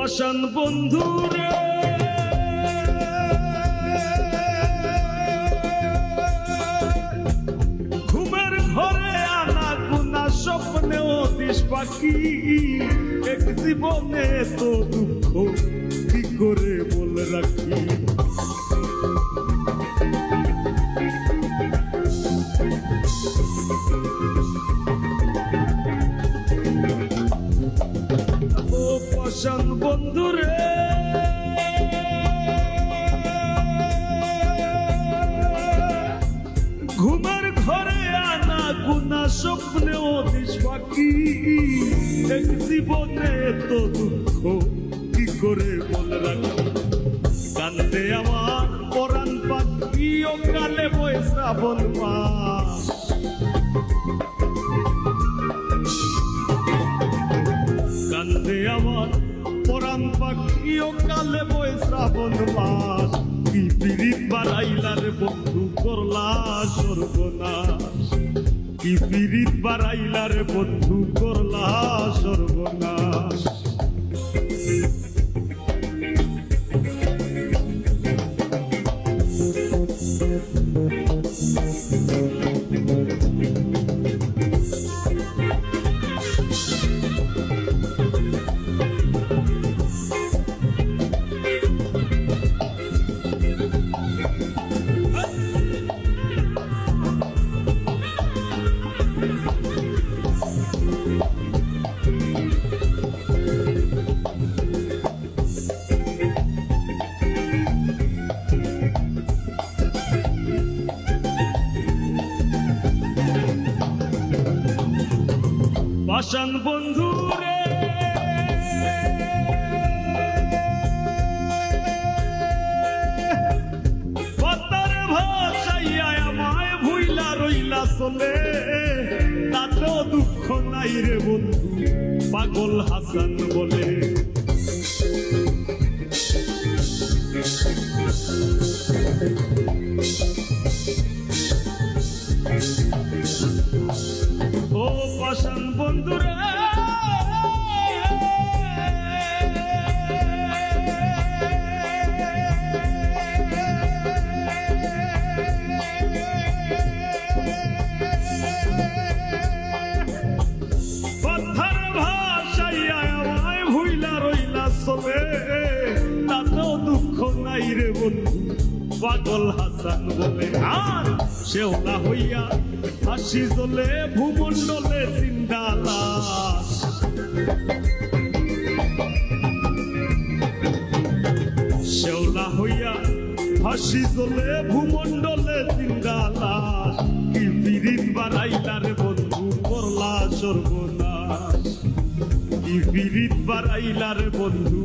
পাষাণ বন্ধুরে ঘুমের ঘরে আনা গুনা স্বপ্নেও দিস পাখি এক জীবনে তো দুঃখ কি করে বলে রাখি ও পাষাণ বন্ধুরে ঘুমের ঘরে আনা গুনা স্বপ্নেও দিস পাখি এক জীবনে তো দুঃখ কি করে বলে রাখি কান্দে আমার পরাণ পাখি ও কালে বয়ে শ্রাবণ মাস কান্দে আমার পরাণ পাখি ও কালে বয়ে শ্রাবণ মাস কি পিরিত বাড়াইলার বন্ধু করলা সর্বনাশ কি পিরিত বাড়াইলার বন্ধু করলা সর্বনাশ পাষাণ বন্ধুরে পাতার ভাষাইয়া আমায় ভুইলা রইলা চলে তাতেও দুঃখ নাই রে বন্ধু পাগল হাসান বলে ও পাষাণ বন্ধুরে পাথার ভাষাইয়া আমায় ভুইলা রইলা চলে তাতেও দুঃখ নাই রে বন্ধু পাগল হাসান বলে আর শেওলা হইয়া হাসি জ্বলে ভূমণ্ডলে জিন্দা লাশ শেওলা হইয়া হাসি জ্বলে ভূমণ্ডলে জিন্দা লাশ কি পিরিত বাড়াইলার বন্ধু করলা সর্বনাশ কি পিরিত বাড়াইলার বন্ধু